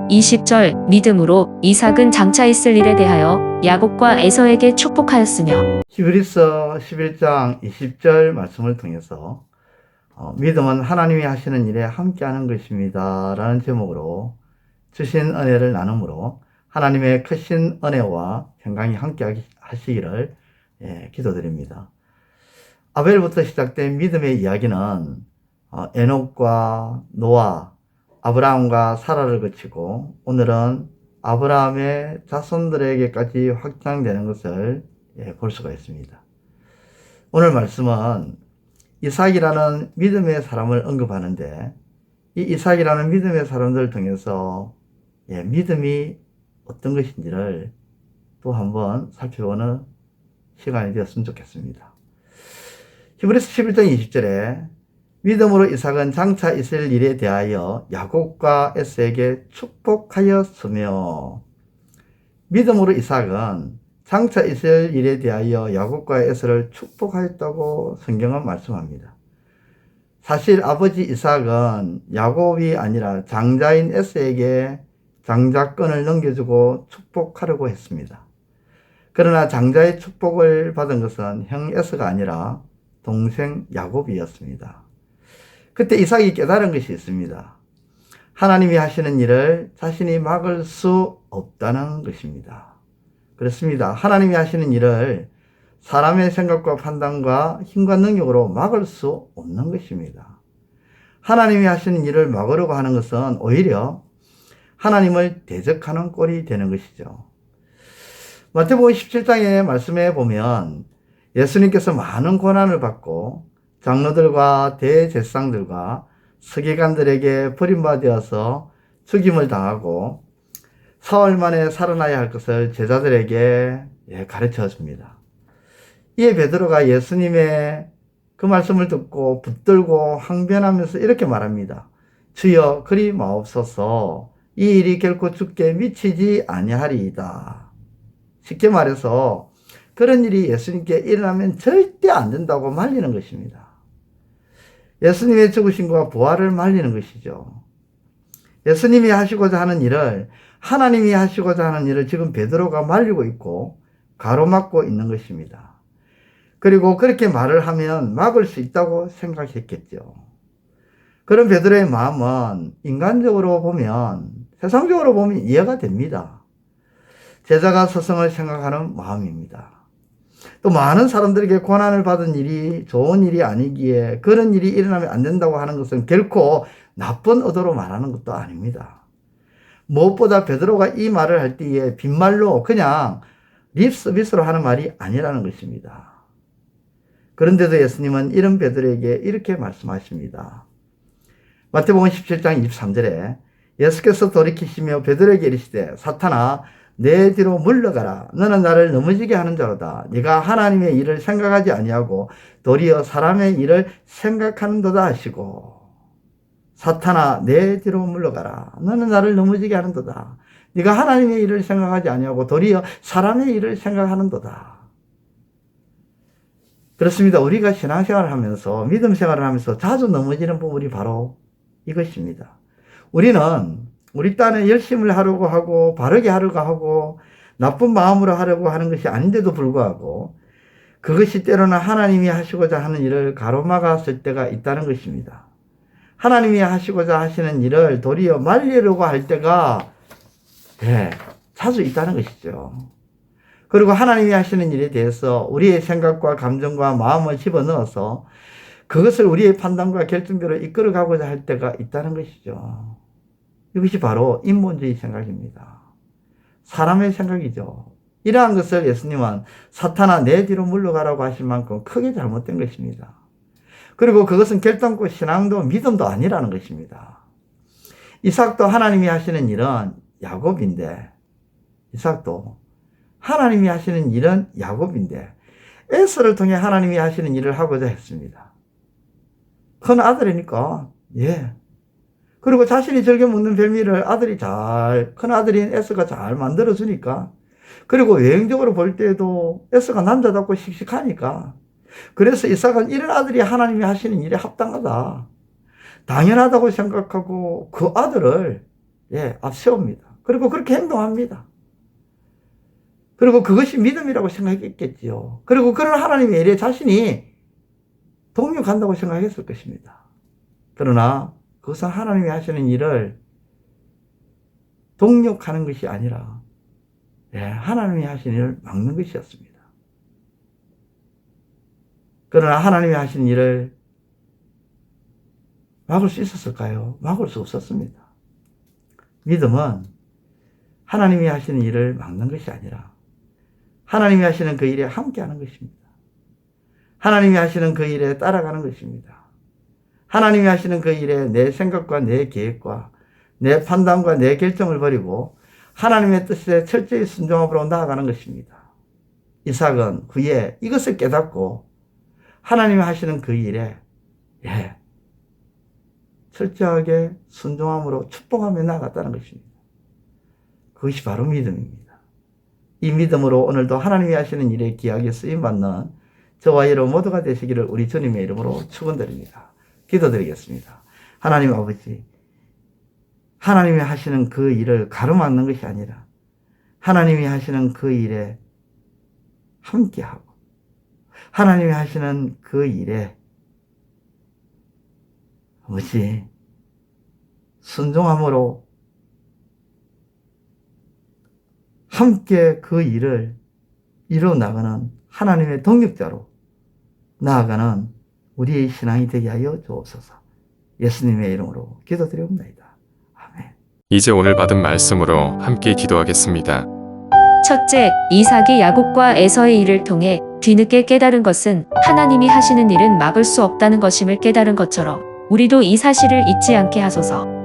20절 믿음으로 이삭은 장차 있을 일에 대하여 야곱과 에서에게 축복하였으며 히브리서 11장 20절 말씀을 통해서 믿음은 하나님이 하시는 일에 함께하는 것입니다 라는 제목으로 주신 은혜를 나눔으로 하나님의 크신 은혜와 평강이 함께 하시기를 기도드립니다. 아벨부터 시작된 믿음의 이야기는 에녹과 노아, 아브라함과 사라를 거치고 오늘은 아브라함의 자손들에게까지 확장되는 것을 볼 수가 있습니다. 오늘 말씀은 이삭이라는 믿음의 사람을 언급하는데 이 이삭이라는 믿음의 사람들을 통해서 믿음이 어떤 것인지를 또 한번 살펴보는 시간이 되었으면 좋겠습니다. 히브리서 11장 20절에 믿음으로 이삭은 장차 있을 일에 대하여 야곱과 에서에게 축복하였으며, 믿음으로 이삭은 장차 있을 일에 대하여 야곱과 에서를 축복하였다고 성경은 말씀합니다. 사실 아버지 이삭은 야곱이 아니라 장자인 에서에게 장자권을 넘겨주고 축복하려고 했습니다. 그러나 장자의 축복을 받은 것은 형 에서가 아니라 동생 야곱이었습니다. 그때 이삭이 깨달은 것이 있습니다. 하나님이 하시는 일을 자신이 막을 수 없다는 것입니다. 그렇습니다. 하나님이 하시는 일을 사람의 생각과 판단과 힘과 능력으로 막을 수 없는 것입니다. 하나님이 하시는 일을 막으려고 하는 것은 오히려 하나님을 대적하는 꼴이 되는 것이죠. 마태복음 17장의 말씀에 보면 예수님께서 많은 고난을 받고 장로들과 대제사장들과 서기관들에게 버림받아서 죽임을 당하고 사흘 만에 살아나야 할 것을 제자들에게 가르쳐 줍니다. 이에 베드로가 예수님의 그 말씀을 듣고 붙들고 항변하면서 이렇게 말합니다. 주여 그리 마옵소서, 이 일이 결코 주께 미치지 아니하리이다. 쉽게 말해서 그런 일이 예수님께 일어나면 절대 안 된다고 말리는 것입니다. 예수님의 죽으심과 부활을 말리는 것이죠. 예수님이 하시고자 하는 일을, 하나님이 하시고자 하는 일을 지금 베드로가 말리고 있고 가로막고 있는 것입니다. 그리고 그렇게 말을 하면 막을 수 있다고 생각했겠죠. 그런 베드로의 마음은 인간적으로 보면, 세상적으로 보면 이해가 됩니다. 제자가 스승을 생각하는 마음입니다. 또 많은 사람들에게 고난을 받은 일이 좋은 일이 아니기에 그런 일이 일어나면 안 된다고 하는 것은 결코 나쁜 의도로 말하는 것도 아닙니다. 무엇보다 베드로가 이 말을 할 때에 빈말로 그냥 립서비스로 하는 말이 아니라는 것입니다. 그런데도 예수님은 이런 베드로에게 이렇게 말씀하십니다. 마태복음 17장 23절에 예수께서 돌이키시며 베드로에게 이르시되 사탄아 내 뒤로 물러가라. 너는 나를 넘어지게 하는 자로다. 네가 하나님의 일을 생각하지 아니하고 도리어 사람의 일을 생각하는도다 하시고, 사탄아 내 뒤로 물러가라. 너는 나를 넘어지게 하는도다. 네가 하나님의 일을 생각하지 아니하고 도리어 사람의 일을 생각하는도다. 그렇습니다. 우리가 신앙생활을 하면서, 믿음 생활을 하면서 자주 넘어지는 부분이 바로 이것입니다. 우리는 우리 딴에 열심을 하려고 하고 바르게 하려고 하고 나쁜 마음으로 하려고 하는 것이 아닌데도 불구하고 그것이 때로는 하나님이 하시고자 하는 일을 가로막았을 때가 있다는 것입니다. 하나님이 하시고자 하시는 일을 도리어 말리려고 할 때가 자주 있다는 것이죠. 그리고 하나님이 하시는 일에 대해서 우리의 생각과 감정과 마음을 집어넣어서 그것을 우리의 판단과 결정대로 이끌어가고자 할 때가 있다는 것이죠. 이것이 바로 인본주의 생각입니다. 사람의 생각이죠. 이러한 것을 예수님은 사탄아 내 뒤로 물러가라고 하실 만큼 크게 잘못된 것입니다. 그리고 그것은 결단코 신앙도 믿음도 아니라는 것입니다. 이삭도 하나님이 하시는 일은 야곱인데, 이삭도 하나님이 하시는 일은 야곱인데 에서를 통해 하나님이 하시는 일을 하고자 했습니다. 큰 아들이니까 그리고 자신이 즐겨 먹는 별미를 큰 아들인 에서가 잘 만들어주니까, 그리고 외형적으로 볼 때도 에서가 남자답고 씩씩하니까, 그래서 이삭은 이런 아들이 하나님이 하시는 일에 합당하다, 당연하다고 생각하고 그 아들을 앞세웁니다. 그리고 그렇게 행동합니다. 그리고 그것이 믿음이라고 생각했겠지요. 그리고 그런 하나님의 일에 자신이 동력한다고 생각했을 것입니다. 그러나 그것은 하나님이 하시는 일을 동력하는 것이 아니라 하나님이 하시는 일을 막는 것이었습니다. 그러나 하나님이 하시는 일을 막을 수 있었을까요? 막을 수 없었습니다. 믿음은 하나님이 하시는 일을 막는 것이 아니라 하나님이 하시는 그 일에 함께하는 것입니다. 하나님이 하시는 그 일에 따라가는 것입니다. 하나님이 하시는 그 일에 내 생각과 내 계획과 내 판단과 내 결정을 버리고 하나님의 뜻에 철저히 순종함으로 나아가는 것입니다. 이삭은 후에 이것을 깨닫고 하나님이 하시는 그 일에 철저하게 순종함으로 축복하며 나아갔다는 것입니다. 그것이 바로 믿음입니다. 이 믿음으로 오늘도 하나님이 하시는 일에 귀하게 쓰임받는 저와 여러분 모두가 되시기를 우리 주님의 이름으로 축원드립니다. 기도드리겠습니다. 하나님 아버지, 하나님이 하시는 그 일을 가로막는 것이 아니라 하나님이 하시는 그 일에 함께하고 하나님이 하시는 그 일에 아버지 순종함으로 함께 그 일을 이루어 나가는 하나님의 동력자로 나아가는 우리의 신앙이 되게 하여 주옵소서. 예수님의 이름으로 기도드리옵나이다. 아멘. 이제 오늘 받은 말씀으로 함께 기도하겠습니다. 첫째, 이삭이 야곱과 에서의 일을 통해 뒤늦게 깨달은 것은 하나님이 하시는 일은 막을 수 없다는 것임을 깨달은 것처럼 우리도 이 사실을 잊지 않게 하소서.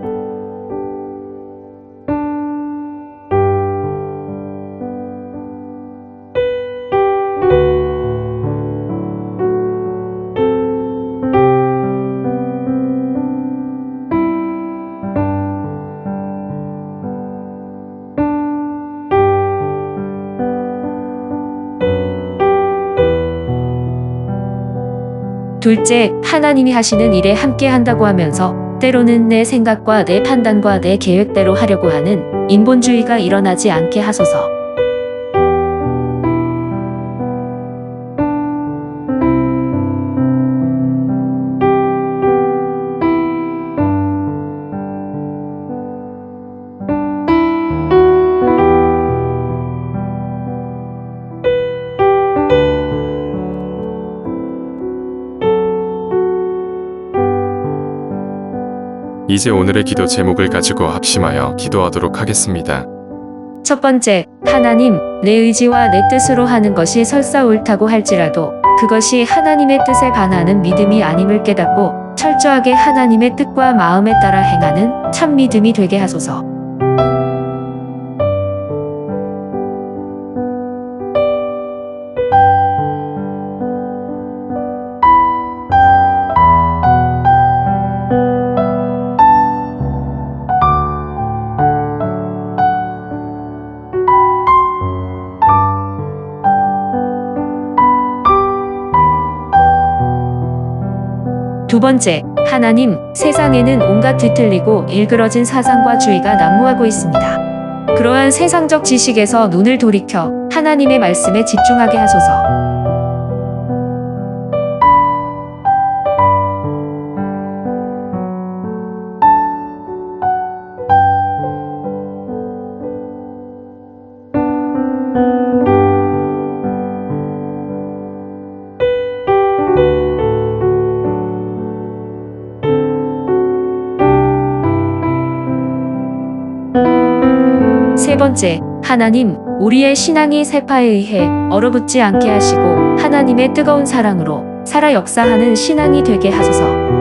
둘째, 하나님이 하시는 일에 함께 한다고 하면서 때로는 내 생각과 내 판단과 내 계획대로 하려고 하는 인본주의가 일어나지 않게 하소서. 이제 오늘의 기도 제목을 가지고 합심하여 기도하도록 하겠습니다. 첫 번째, 하나님, 내 의지와 내 뜻으로 하는 것이 설사 옳다고 할지라도 그것이 하나님의 뜻에 반하는 믿음이 아님을 깨닫고 철저하게 하나님의 뜻과 마음에 따라 행하는 참 믿음이 되게 하소서. 두 번째, 하나님, 세상에는 온갖 뒤틀리고 일그러진 사상과 주의가 난무하고 있습니다. 그러한 세상적 지식에서 눈을 돌이켜 하나님의 말씀에 집중하게 하소서. 세 번째, 하나님, 우리의 신앙이 세파에 의해 얼어붙지 않게 하시고 하나님의 뜨거운 사랑으로 살아 역사하는 신앙이 되게 하소서.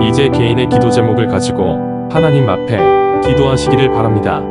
이제 개인의 기도 제목을 가지고 하나님 앞에 기도하시기를 바랍니다.